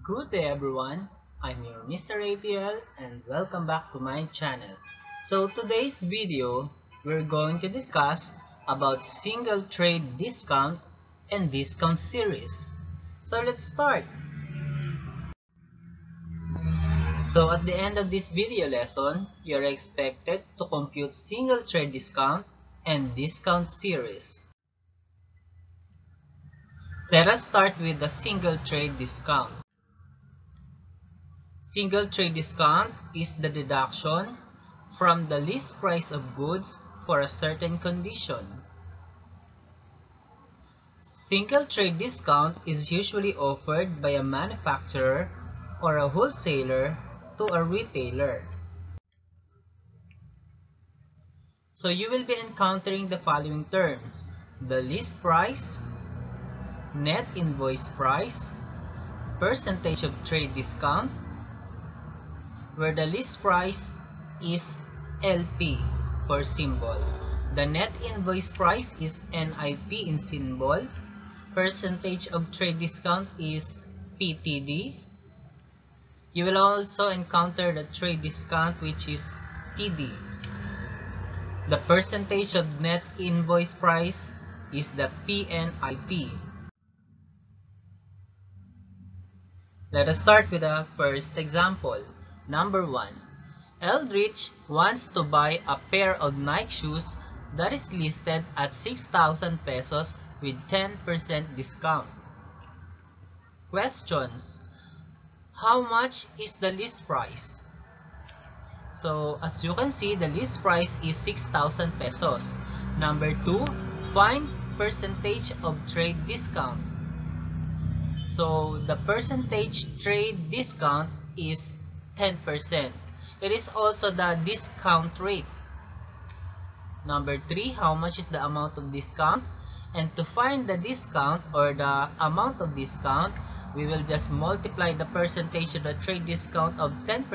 Good day everyone, I'm your Mr. ATL and welcome back to my channel. So today's video, we're going to discuss about single trade discount and discount series. So let's start. So at the end of this video lesson, you're expected to compute single trade discount and discount series. Let us start with the single trade discount. Single trade discount is the deduction from the list price of goods for a certain condition. Single trade discount is usually offered by a manufacturer or a wholesaler to a retailer. So you will be encountering the following terms: the list price, net invoice price, percentage of trade discount, where the list price is LP for symbol. The net invoice price is NIP in symbol. Percentage of trade discount is PTD. You will also encounter the trade discount, which is TD. The percentage of net invoice price is the PNIP. Let us start with the first example. Number 1. Eldrich wants to buy a pair of Nike shoes that is listed at 6,000 pesos with 10% discount. Questions: how much is the list price? So as you can see, the list price is 6,000 pesos. Number 2, find percentage of trade discount. So the percentage trade discount is 10%. It is also the discount rate. Number 3, how much is the amount of discount? And to find the discount or the amount of discount, we will just multiply the percentage of the trade discount of 10%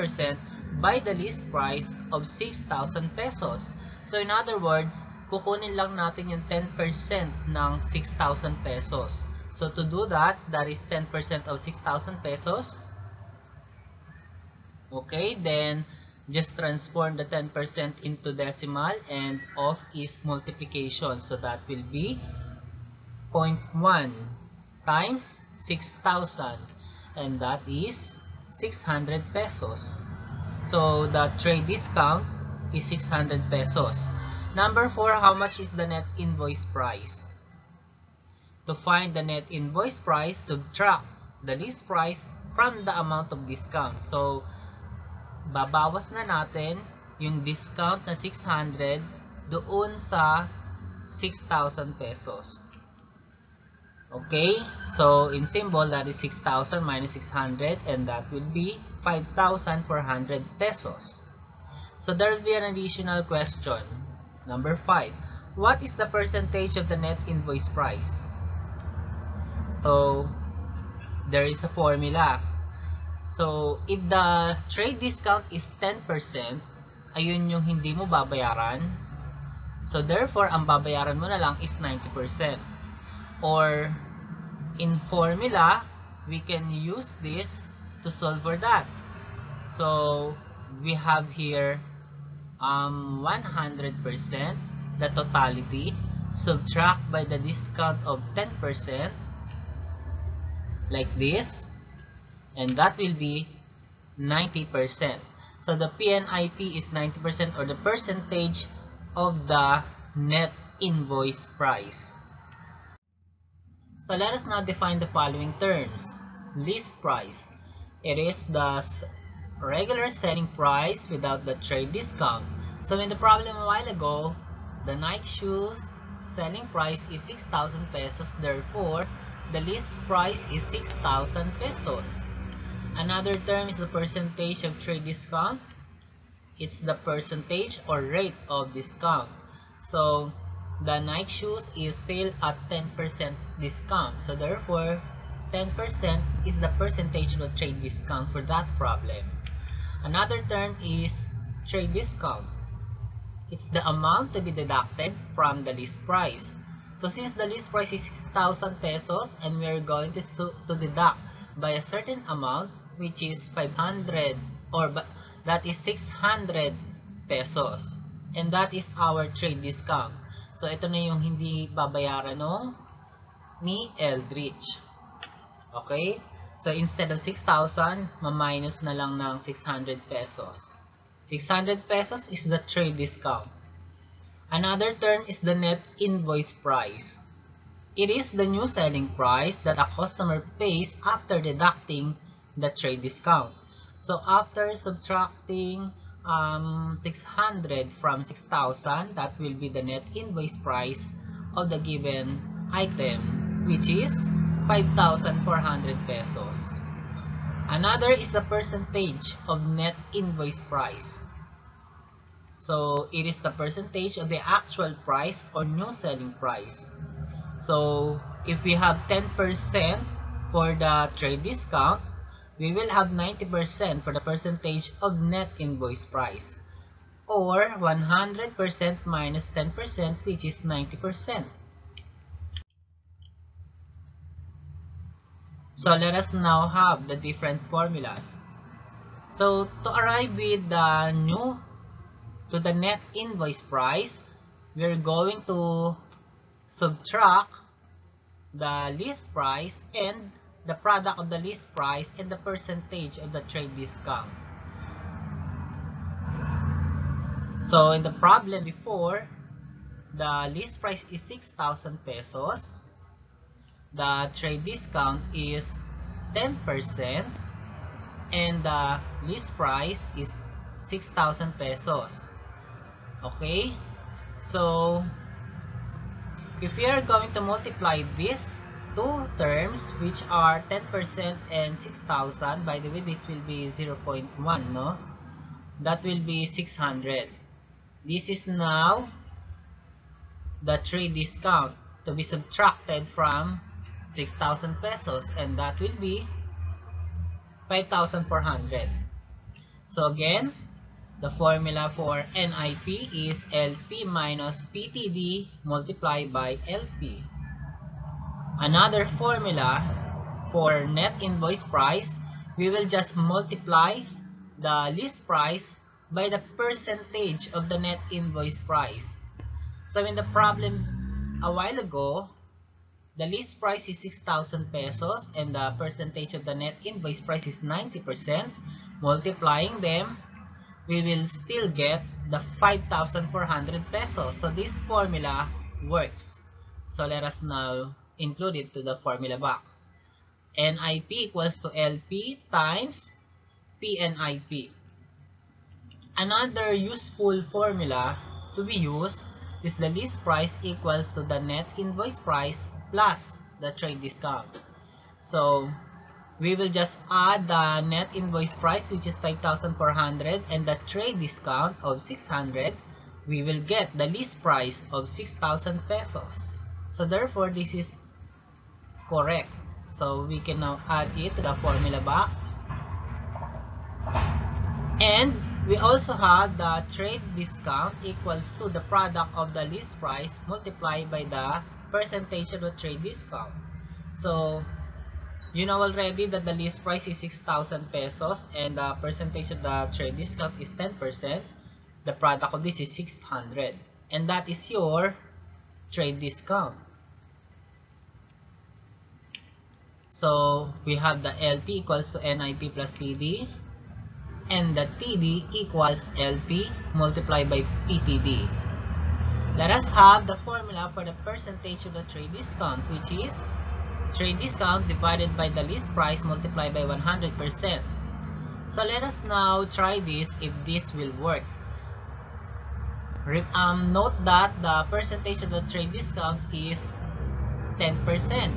by the list price of 6,000 pesos. So in other words, kukunin lang natin yung 10% ng 6,000 pesos. So to do that, that is 10% of 6,000 pesos. Okay, then just transform the 10% into decimal and off is multiplication. So that will be 0.1 times 6,000 and that is 600 pesos. So the trade discount is 600 pesos. Number 4, how much is the net invoice price? To find the net invoice price, subtract the list price from the amount of discount. So babawas na natin yung discount na 600 doon sa 6,000 pesos. Okay, so in symbol, that is 6,000 minus 600 and that will be 5,400 pesos. So there will be an additional question. Number 5, what is the percentage of the net invoice price? So there is a formula. So if the trade discount is 10%, ayun yung hindi mo babayaran. So therefore, ang babayaran mo na lang is 90%. Or in formula, we can use this to solve for that. So we have here 100%, the totality, subtract by the discount of 10%, like this, and that will be 90%. So the PNIP is 90% or the percentage of the net invoice price. So let us now define the following terms. List price. It is the regular selling price without the trade discount. So in the problem a while ago, the Nike shoes selling price is 6,000 pesos. Therefore, the list price is 6,000 pesos. Another term is the percentage of trade discount. It's the percentage or rate of discount. So the Nike shoes is sold at 10% discount. So therefore, 10% is the percentage of the trade discount for that problem. Another term is trade discount. It's the amount to be deducted from the list price. So since the list price is 6,000 pesos and we are going to deduct by a certain amount, which is 500, or that is 600 pesos. And that is our trade discount. So ito na yung hindi babayaran ni Eldrich. Okay? So instead of 6,000, ma-minus na lang ng 600 pesos. 600 pesos is the trade discount. Another term is the net invoice price. It is the new selling price that a customer pays after deducting the trade discount. So after subtracting 600 from 6,000, that will be the net invoice price of the given item, which is 5,400 pesos. Another is the percentage of net invoice price. So it is the percentage of the actual price or new selling price. So if we have 10% for the trade discount, we will have 90% for the percentage of net invoice price, or 100% minus 10%, which is 90%. So let us now have the different formulas. So to arrive with the net invoice price, we're going to subtract the list price and the product of the list price and the percentage of the trade discount. So in the problem before, the list price is 6,000 pesos. The trade discount is 10% and the list price is 6,000 pesos. Okay, so if we are going to multiply these two terms, which are 10% and 6,000, by the way, this will be 0.1, no? That will be 600. This is now the trade discount to be subtracted from 6,000 pesos, and that will be 5,400. So again, the formula for NIP is LP minus PTD multiplied by LP. Another formula for net invoice price, we will just multiply the list price by the percentage of the net invoice price. So in the problem a while ago, the list price is 6,000 pesos and the percentage of the net invoice price is 90%. Multiplying them, we will still get the 5,400 pesos. So this formula works. So let us now include it to the formula box. NIP equals to LP times PNIP. Another useful formula to be used is the list price equals to the net invoice price plus the trade discount. So we will just add the net invoice price, which is 5,400, and the trade discount of 600. We will get the list price of 6,000 pesos. So therefore this is correct. So we can now add it to the formula box. And we also have the trade discount equals to the product of the list price multiplied by the percentage of the trade discount. So you know already that the list price is 6,000 pesos and the percentage of the trade discount is 10%. The product of this is 600, and that is your trade discount. So we have the LP equals to NIP plus TD, and the TD equals LP multiplied by PTD. Let us have the formula for the percentage of the trade discount, which is trade discount divided by the list price multiplied by 100%. So let us now try this if this will work. Note that the percentage of the trade discount is 10%.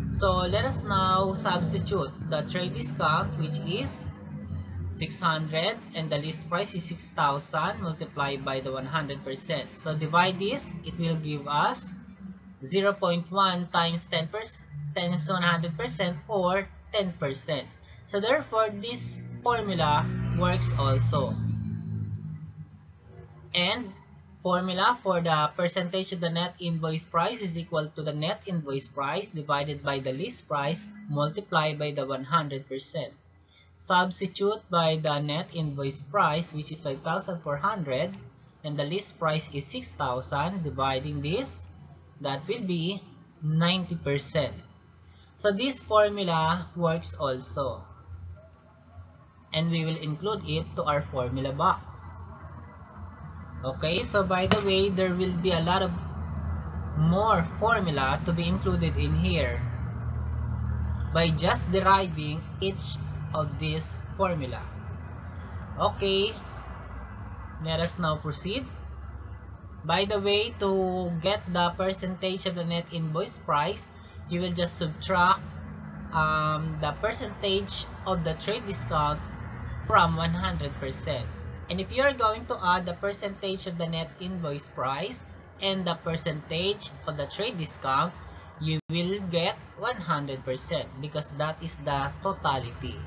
So let us now substitute the trade discount, which is 600, and the list price is 6,000 multiplied by the 100%. So divide this, it will give us 0.1 times 10% times 100%, or 10%. So therefore this formula works also. And Formula for the percentage of the net invoice price is equal to the net invoice price divided by the list price multiplied by the 100%. Substitute by the net invoice price, which is 5,400, and the list price is 6,000. Dividing this, that will be 90%. So this formula works also, and we will include it to our formula box. Okay, so by the way, there will be a lot of more formula to be included in here by just deriving each of this formula. Okay, let us now proceed. By the way, to get the percentage of the net invoice price, you will just subtract the percentage of the trade discount from 100%. And if you are going to add the percentage of the net invoice price and the percentage of the trade discount, you will get 100% because that is the totality.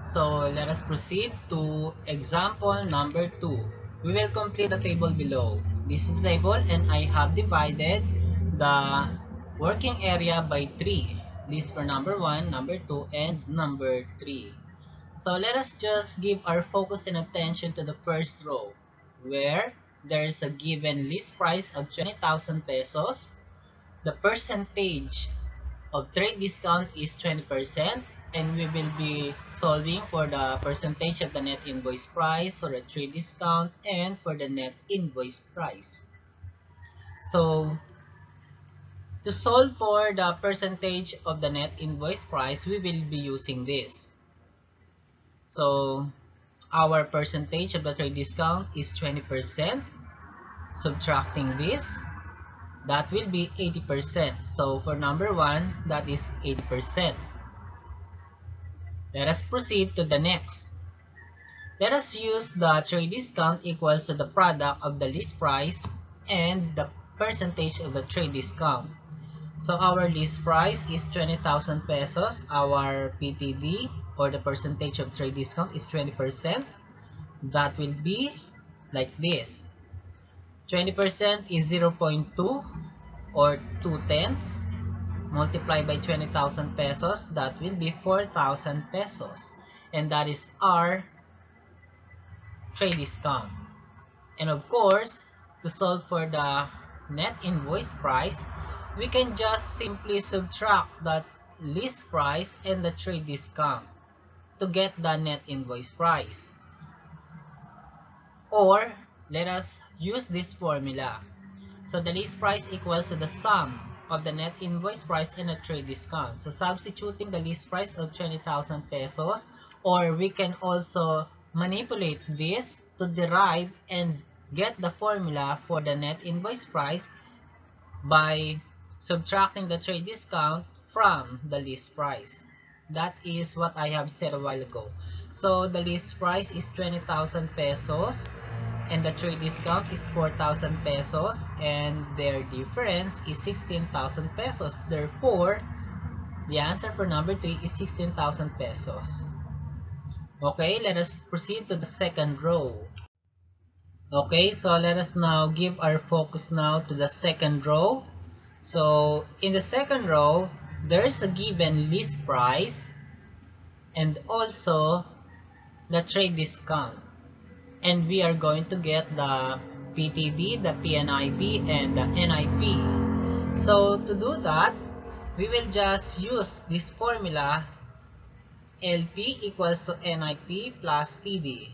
So let us proceed to example number 2. We will complete the table below. This is the table, and I have divided the working area by 3. This for number 1, number 2, and number 3. So let us just give our focus and attention to the first row, where there is a given list price of 20,000 pesos. The percentage of trade discount is 20%, and we will be solving for the percentage of the net invoice price, for the trade discount, and for the net invoice price. So to solve for the percentage of the net invoice price, we will be using this. So our percentage of the trade discount is 20%. Subtracting this, that will be 80%. So for number 1, that is 80%. Let us proceed to the next. Let us use the trade discount equals to the product of the list price and the percentage of the trade discount. So our list price is 20,000 pesos. Our PTD, or the percentage of trade discount, is 20%. That will be like this. 20% is 0.2 or 2/10. Multiplied by 20,000 pesos, that will be 4,000 pesos. And that is our trade discount. And of course, to solve for the net invoice price, we can just simply subtract that list price and the trade discount to get the net invoice price. Or let us use this formula. So the list price equals to the sum of the net invoice price and the trade discount. So substituting the list price of 20,000 pesos, or we can also manipulate this to derive and get the formula for the net invoice price by subtracting the trade discount from the list price. That is what I have said a while ago. So the list price is 20,000 pesos and the trade discount is 4,000 pesos, and their difference is 16,000 pesos. Therefore, the answer for number 3 is 16,000 pesos. Okay, let us proceed to the second row. Okay, so let us now give our focus now to the second row. So in the second row, there is a given list price and also the trade discount. And we are going to get the PTD, the PNIP, and the NIP. So to do that, we will just use this formula LP equals to NIP plus TD.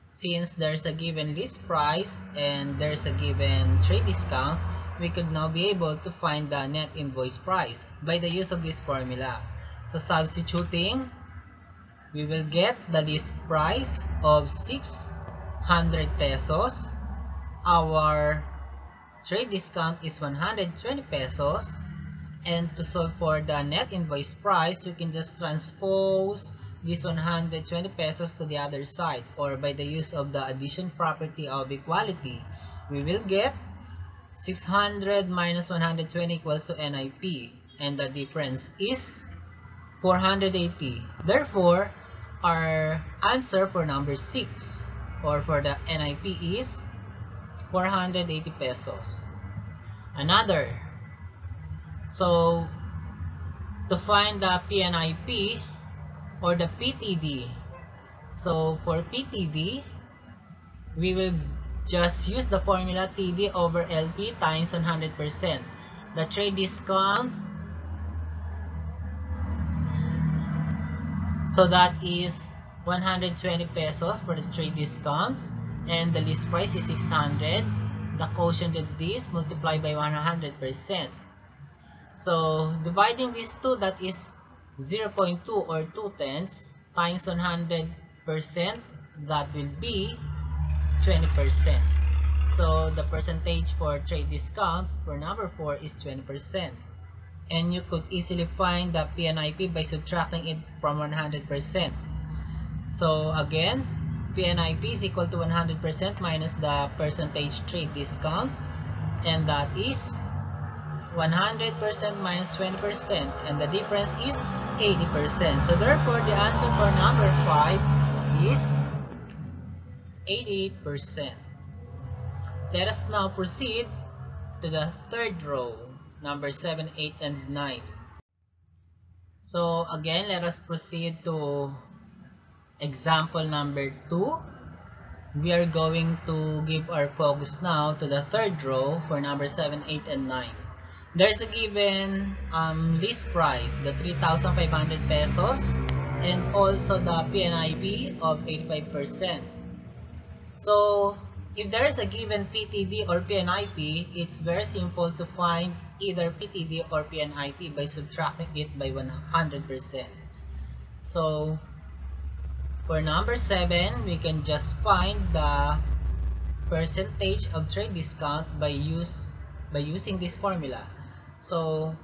Since there's a given list price and there's a given trade discount, we could now be able to find the net invoice price by the use of this formula. So substituting, we will get the list price of 600 pesos. Our trade discount is 120 pesos. And to solve for the net invoice price, we can just transpose this 120 pesos to the other side, or by the use of the addition property of equality, we will get 600 minus 120 equals to NIP, and the difference is 480. Therefore, our answer for number 6 or for the NIP is 480 pesos. Another, so to find the PNIP or the PTD, so for PTD, we will just use the formula TD over LP times 100%. The trade discount, so that is 120 pesos for the trade discount, and the list price is 600. The quotient of this multiplied by 100%. So dividing these two, that is 0.2 or 2/10 times 100%, that will be 20%. So the percentage for trade discount for number 4 is 20%. And you could easily find the PNIP by subtracting it from 100%. So again, PNIP is equal to 100% minus the percentage trade discount, and that is 100% minus 20%, and the difference is 80%. So therefore, the answer for number 5 is 80%. Let us now proceed to the third row, number 7, 8, and 9. So again, let us proceed to example number 2. We are going to give our focus now to the third row for number 7, 8, and 9. There's a given list price, the 3,500 pesos, and also the PNIP of 85%. So if there is a given PTD or PNIP, it's very simple to find either PTD or PNIP by subtracting it by 100%. So for number 7, we can just find the percentage of trade discount by using this formula. So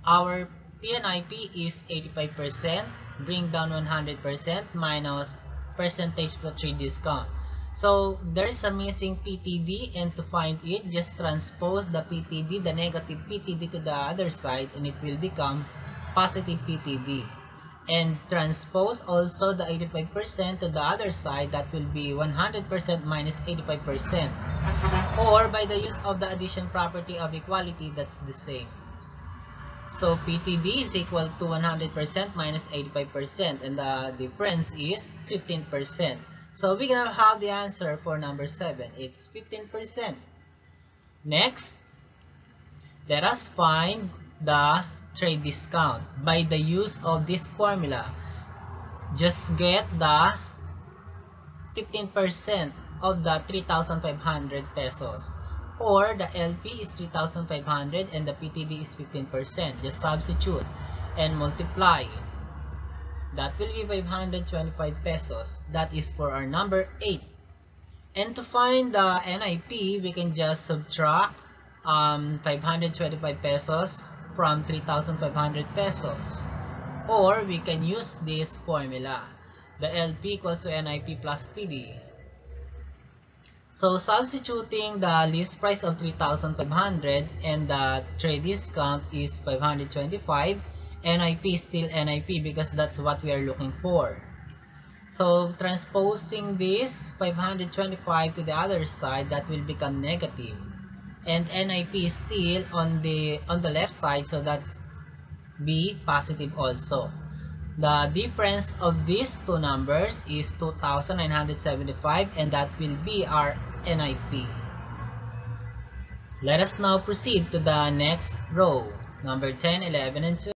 our PNIP is 85%, bring down 100% minus percentage for trade discount. So there is a missing PTD, and to find it, just transpose the PTD, the negative PTD, to the other side, and it will become positive PTD. And transpose also the 85% to the other side, that will be 100% minus 85%. Or by the use of the addition property of equality, that's the same. So PTD is equal to 100% minus 85%, and the difference is 15%. So we're gonna have the answer for number 7. It's 15%. Next, let us find the trade discount by the use of this formula. Just get the 15% of the 3,500 pesos, or the LP is 3,500 and the PTD is 15%. Just substitute and multiply. That will be 525 pesos. That is for our number 8. And to find the NIP, we can just subtract 525 pesos from 3,500 pesos. Or we can use this formula. The LP equals to NIP plus TD. So substituting the list price of 3,500 and the trade discount is 525, NIP is still NIP because that's what we are looking for. So transposing this 525 to the other side, that will become negative. And NIP is still on the left side, so that's be positive also. The difference of these two numbers is 2,975, and that will be our NIP. Let us now proceed to the next row, number 10, 11, and 12.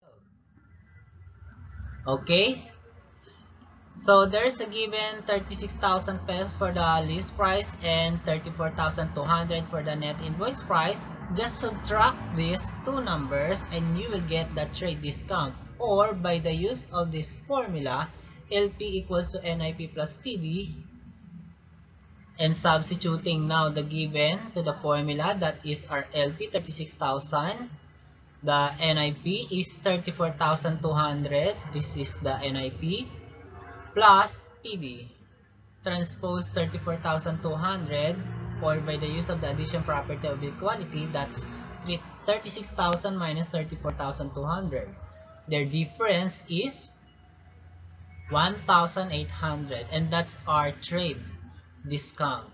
Okay, so there's a given 36,000 pesos for the list price and 34,200 for the net invoice price. Just subtract these two numbers and you will get the trade discount, or by the use of this formula, LP equals to NIP plus TD, and substituting now the given to the formula, that is our LP 36,000, the NIP is 34,200, this is the NIP, plus TD. Transpose 34,200, or by the use of the addition property of equality, that's 36,000 minus 34,200. Their difference is 1,800, and that's our trade discount,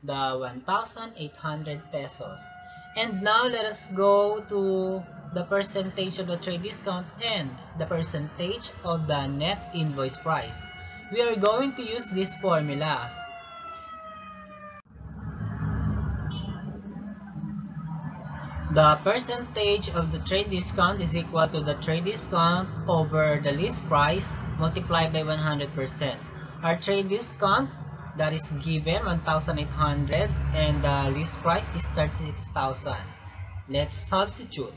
the 1,800 pesos. And now let us go to the percentage of the trade discount and the percentage of the net invoice price. We are going to use this formula. The percentage of the trade discount is equal to the trade discount over the list price multiplied by 100%. Our trade discount, that is given 1,800, and the list price is 36,000. Let's substitute.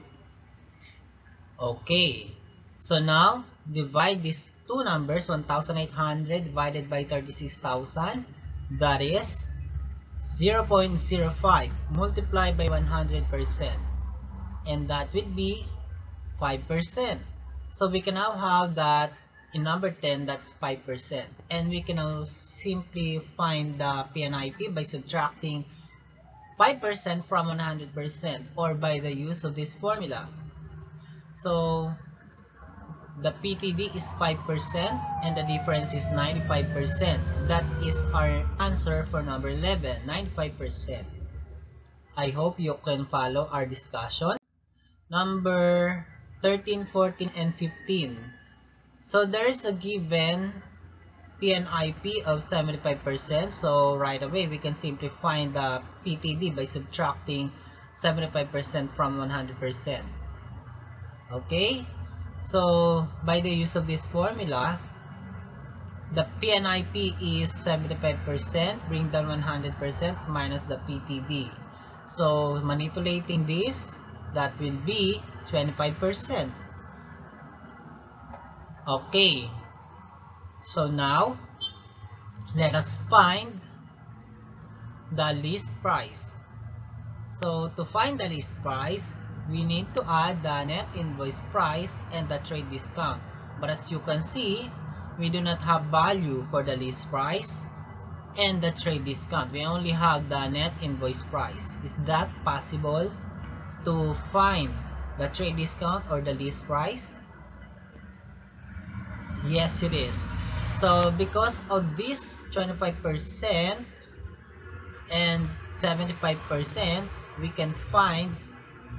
Okay, so now divide these two numbers, 1,800 divided by 36,000, that is 0.05 multiplied by 100%, and that would be 5%. So we can now have that in number 10, that's 5. And we can now simply find the PNIP by subtracting 5% from 100%, or by the use of this formula. So the PTD is 5% and the difference is 95%. That is our answer for number 11, 95%. I hope you can follow our discussion. Number 13, 14, and 15. So there is a given PNIP of 75%. So right away we can simply find the PTD by subtracting 75% from 100%. Okay, so by the use of this formula, the PNIP is 75%, bring down 100% minus the PTD. So manipulating this, that will be 25%. Okay, so now let us find the list price. So to find the list price, we need to add the net invoice price and the trade discount. But as you can see, we do not have value for the list price and the trade discount. We only have the net invoice price. Is that possible to find the trade discount or the list price? Yes, it is. So because of this 25% and 75%, we can find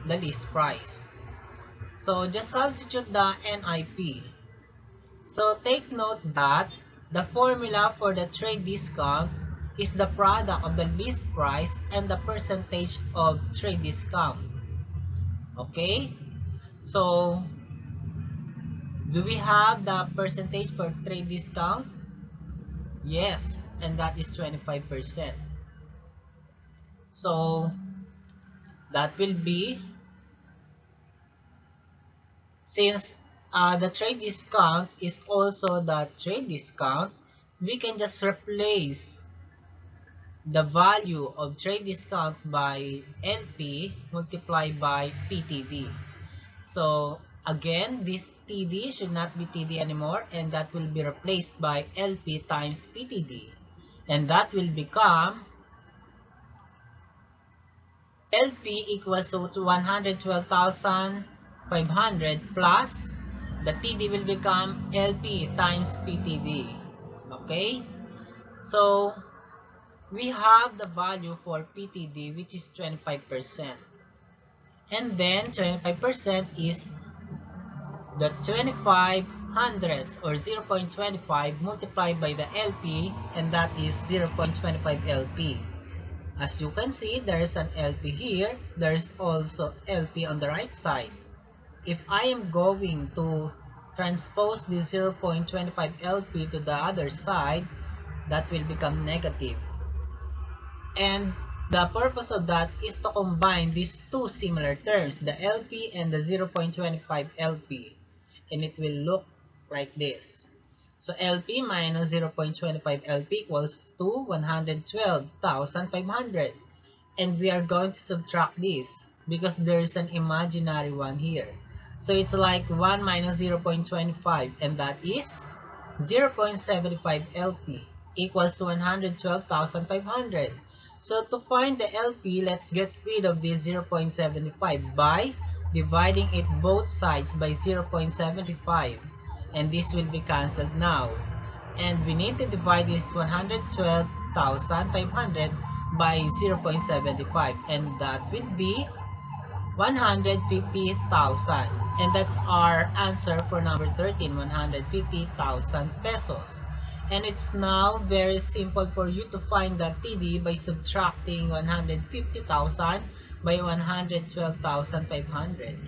the list price. So just substitute the NIP. So take note that the formula for the trade discount is the product of the list price and the percentage of trade discount. Okay, so do we have the percentage for trade discount? Yes, and that is 25%. So that will be, since the trade discount is also the trade discount, we can just replace the value of trade discount by LP multiplied by PTD. So again, this TD should not be TD anymore, and that will be replaced by LP times PTD, and that will become LP equals to 112,500 plus the TD will become LP times PTD. Okay, so we have the value for PTD, which is 25%, and then 25% is the 25 hundredths or 0.25 multiplied by the LP, and that is 0.25 LP. As you can see, there is an LP here. There is also LP on the right side. If I am going to transpose the 0.25 LP to the other side, that will become negative. And the purpose of that is to combine these two similar terms, the LP and the 0.25 LP. And it will look like this. So LP minus 0.25 LP equals to 112,500. And we are going to subtract this because there is an imaginary one here. So it's like 1 minus 0.25, and that is 0.75 LP equals to 112,500. So to find the LP, let's get rid of this 0.75 by dividing it both sides by 0.75. and this will be cancelled now. And we need to divide this 112,500 by 0.75, and that will be 150,000. And that's our answer for number 13, 150,000 pesos. And it's now very simple for you to find the TD by subtracting 150,000 by 112,500,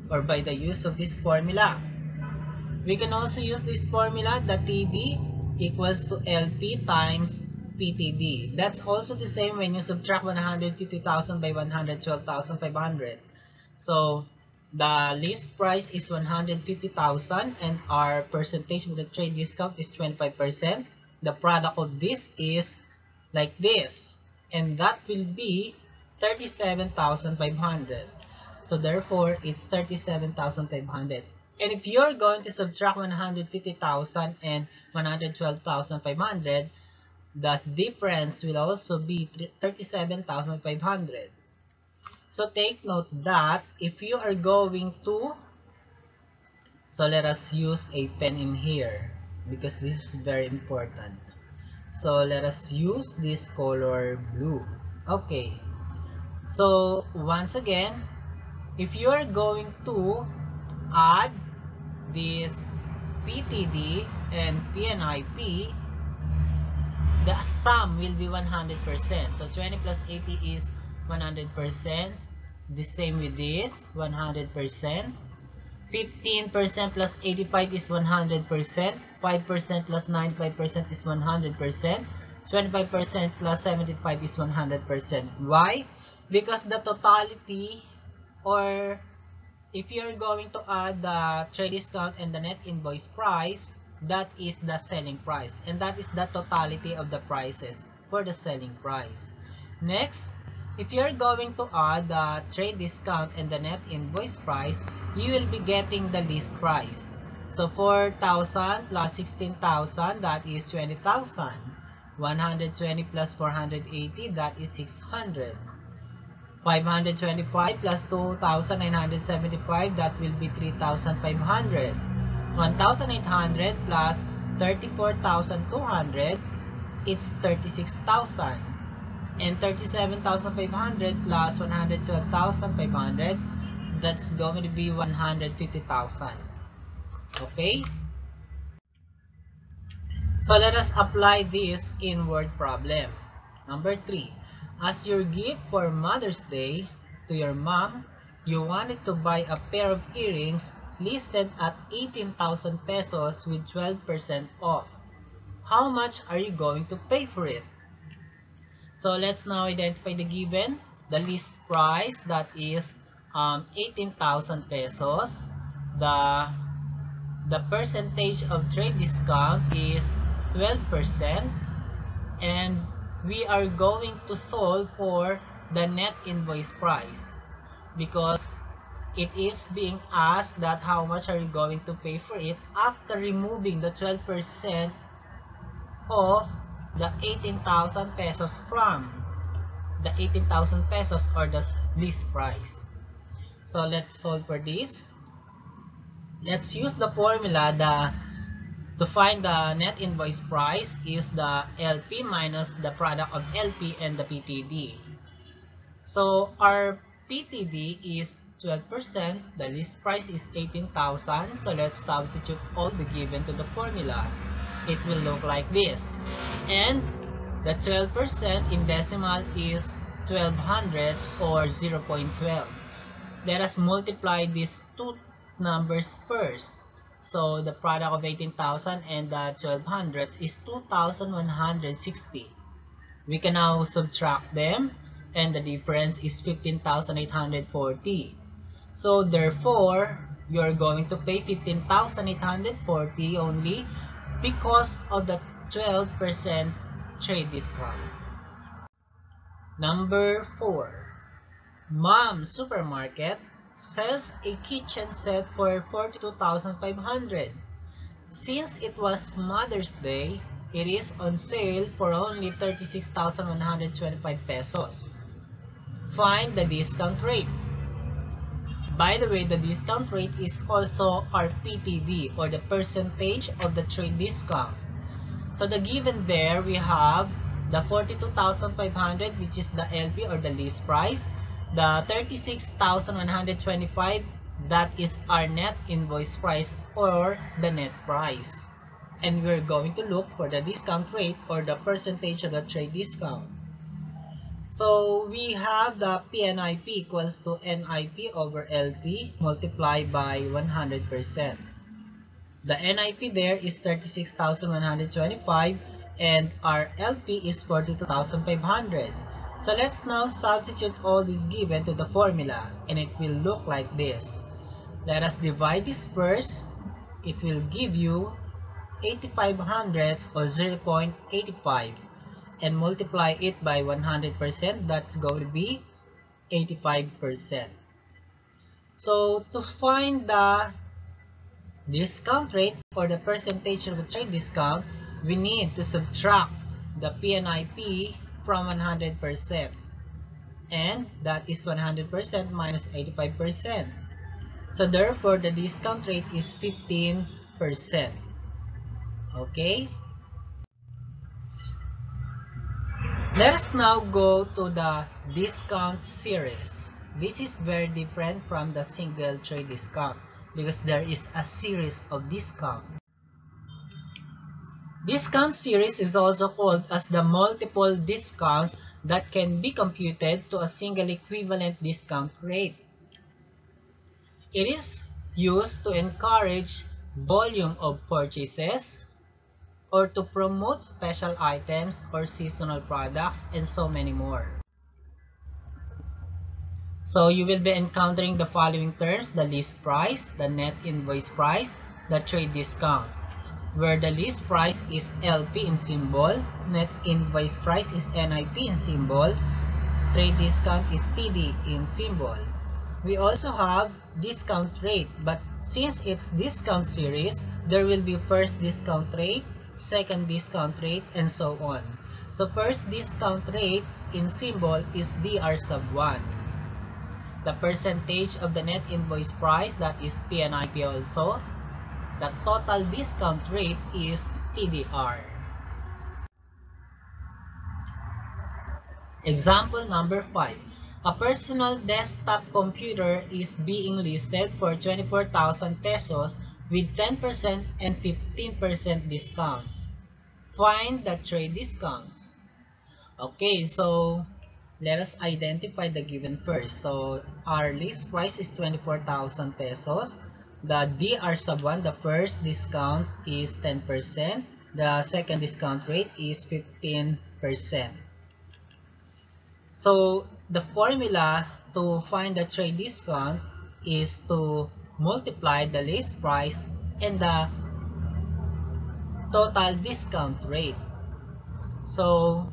or by the use of this formula. We can also use this formula, the TD equals to LP times PTD. That's also the same when you subtract 150,000 by 112,500. So the list price is 150,000 and our percentage with the trade discount is 25%. The product of this is like this, and that will be 37,500. So therefore, it's 37,500. And if you're going to subtract 150,000 and 112,500, the difference will also be 37,500. So take note that if you are going to, so let us use a pen in here because this is very important. So let us use this color blue. Okay. So once again, if you are going to add this PTD and PNIP, the sum will be 100%. So 20 plus 80 is 100%. The same with this, 100%. 15% plus 85 is 100%. 5% plus 95% is 100%. 25% plus 75 is 100%. Why? Because the totality, or if you're going to add the trade discount and the net invoice price, that is the selling price, and that is the totality of the prices for the selling price. Next, if you're going to add the trade discount and the net invoice price, you will be getting the list price. So 4,000 plus 16,000, that is 20,000. 120 plus 480, that is 600. 525 plus 2,975, that will be 3,500. 1,800 plus 34,200, it's 36,000. And 37,500 plus 112,500, that's going to be 150,000. Okay? So let us apply this in word problem. Number 3. As your gift for Mother's Day to your mom, you wanted to buy a pair of earrings listed at 18,000 pesos with 12% off. How much are you going to pay for it? So let's now identify the given. The list price, that is 18,000 pesos. The percentage of trade discount is 12%. And we are going to solve for the net invoice price because it is being asked that how much are you going to pay for it after removing the 12% of the 18,000 pesos from the 18,000 pesos or the list price. So let's solve for this. Let's use the formula. To find the net invoice price is the LP minus the product of LP and the PTD. So our PTD is 12%, the list price is 18,000. So let's substitute all the given to the formula. It will look like this. And the 12% in decimal is 12 hundredths or 0.12. Let us multiply these two numbers first. So the product of 18,000 and the 12 hundredths is 2,160. We can now subtract them, and the difference is 15,840. So therefore, you are going to pay 15,840 only because of the 12% trade discount. Number 4. Mom Supermarket sells a kitchen set for 42,500. Since it was Mother's Day, it is on sale for only 36,125 pesos. Find the discount rate. By the way, the discount rate is also our PTD, or the percentage of the trade discount. So the given there, we have the 42,500, which is the LP or the list price. The 36,125, that is our net invoice price or the net price. And we're going to look for the discount rate or the percentage of the trade discount. So we have the PNIP equals to NIP over LP multiplied by 100%. The NIP there is 36,125 and our LP is 42,500. So let's now substitute all this given to the formula and it will look like this. Let us divide this first. It will give you 85 hundredths or 0.85 and multiply it by 100%. That's going to be 85%. So to find the discount rate or the percentage of the trade discount, we need to subtract the PNIP from 100%, and that is 100% minus 85%. So therefore the discount rate is 15%. Okay, let us now go to the discount series. This is very different from the single trade discount because there is a series of discount. Discount series is also called as the multiple discounts that can be computed to a single equivalent discount rate. It is used to encourage volume of purchases or to promote special items or seasonal products and so many more. So you will be encountering the following terms: the list price, the net invoice price, the trade discount, where the list price is LP in symbol, net invoice price is NIP in symbol, trade discount is TD in symbol. We also have discount rate, but since it's discount series, there will be first discount rate, second discount rate, and so on. So first discount rate in symbol is DR sub 1. The percentage of the net invoice price, that is PNIP also. The total discount rate is TDR. Example number 5. A personal desktop computer is being listed for 24,000 pesos with 10% and 15% discounts. Find the trade discounts. Okay, so let us identify the given first. So our list price is 24,000 pesos. The DR sub 1, the first discount is 10%. The second discount rate is 15%. So the formula to find the trade discount is to multiply the list price and the total discount rate. So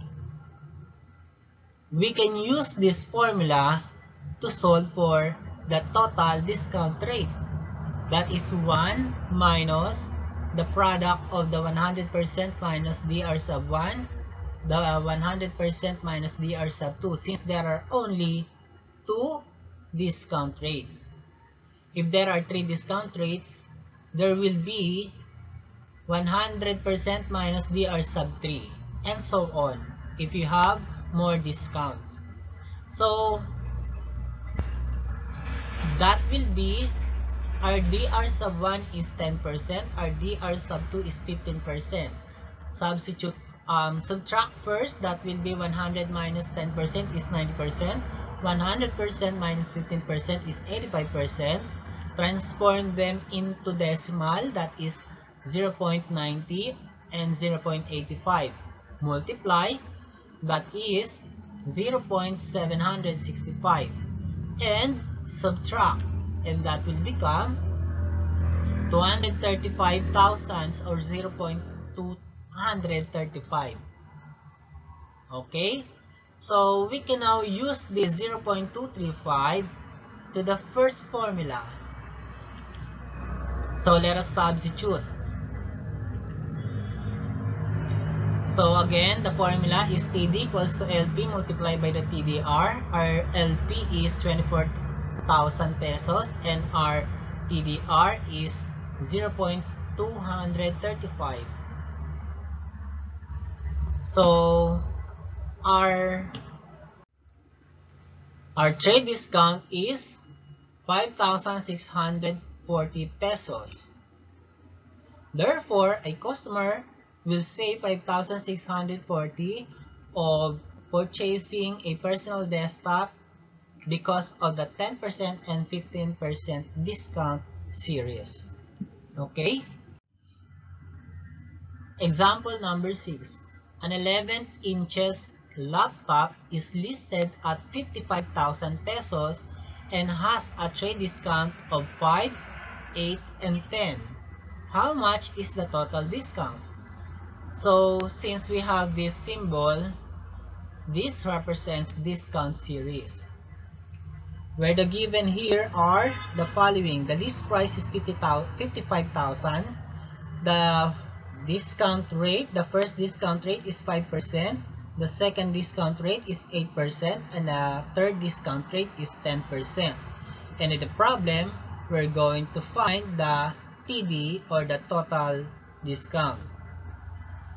we can use this formula to solve for the total discount rate. That is 1 minus the product of the 100% minus DR sub 1, the 100% minus DR sub 2, since there are only 2 discount rates. If there are 3 discount rates, there will be 100% minus DR sub 3, and so on if you have more discounts. So that will be our DR sub 1 is 10%, our DR sub 2 is 15%. Substitute, subtract first, that will be 100 minus 10% is 90%, 100% minus 15% is 85%. Transform them into decimal, that is 0.90 and 0.85. Multiply, that is 0.765, and subtract, and that will become 235 thousandths or 0.235. Okay, so we can now use this 0.235 to the first formula. So let us substitute. So again, the formula is TD equals to LP multiplied by the TDR. Our LP is 24,000 1,000 pesos and our TDR is 0.235. So our trade discount is 5,640 pesos. Therefore, a customer will save 5,640 of purchasing a personal desktop because of the 10% and 15% discount series. Okay? Example number 6. An 11 inches laptop is listed at 55,000 pesos and has a trade discount of 5, 8, and 10. How much is the total discount? So, since we have this symbol, this represents discount series. Where the given here are the following. The list price is 55,000. The discount rate, the first discount rate is 5%. The second discount rate is 8%. And the third discount rate is 10%. And in the problem, we're going to find the TD or the total discount.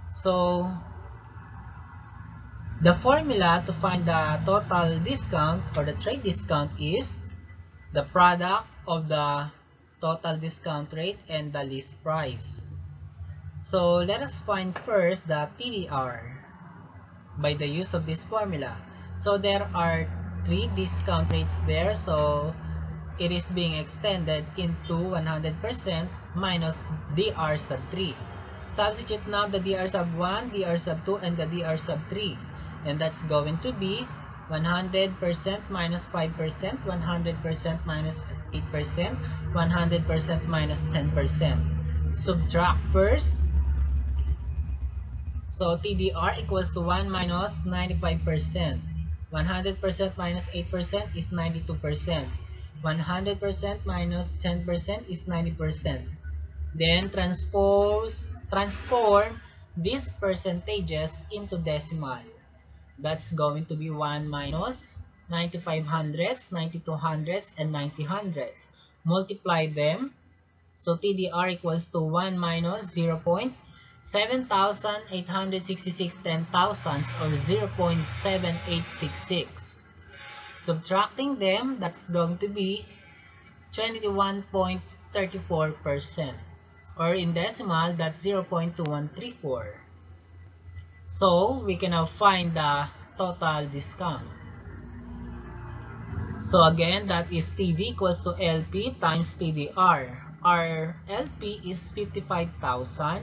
So, the formula to find the total discount or the trade discount is the product of the total discount rate and the list price. So, let us find first the TDR by the use of this formula. So, there are 3 discount rates there. So, it is being extended into 100% minus DR sub 3. Substitute now the DR sub 1, DR sub 2, and the DR sub 3. And that's going to be 100% minus 5%, 100% minus 8%, 100% minus 10%. Subtract first. So TDR equals to 1 minus 95%. 100% minus 8% is 92%. 100% minus 10% is 90%. Then transform these percentages into decimal. That's going to be 1 minus 95 hundredths, 92 hundredths, and 90 hundredths. Multiply them. So TDR equals to 1 minus 0.7866 10,000ths or 0.7866. Subtracting them, that's going to be 21.34%. Or in decimal, that's 0.2134. So, we can now find the total discount. So again, that is TD equals to LP times TDR. Our LP is 55,000.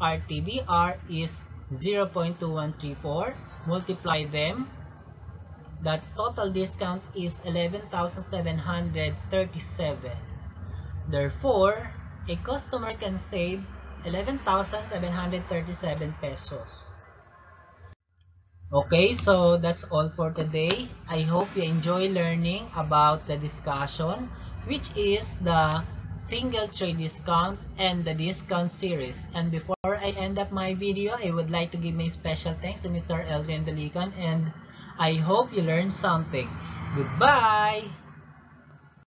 Our TDR is 0.2134. Multiply them. The total discount is 11,737. Therefore, a customer can save 11,737 pesos. Okay, so that's all for today. I hope you enjoy learning about the discussion, which is the single trade discount and the discount series. And before I end up my video, I would like to give my special thanks to Mr. Eldrich and I hope you learned something. Goodbye!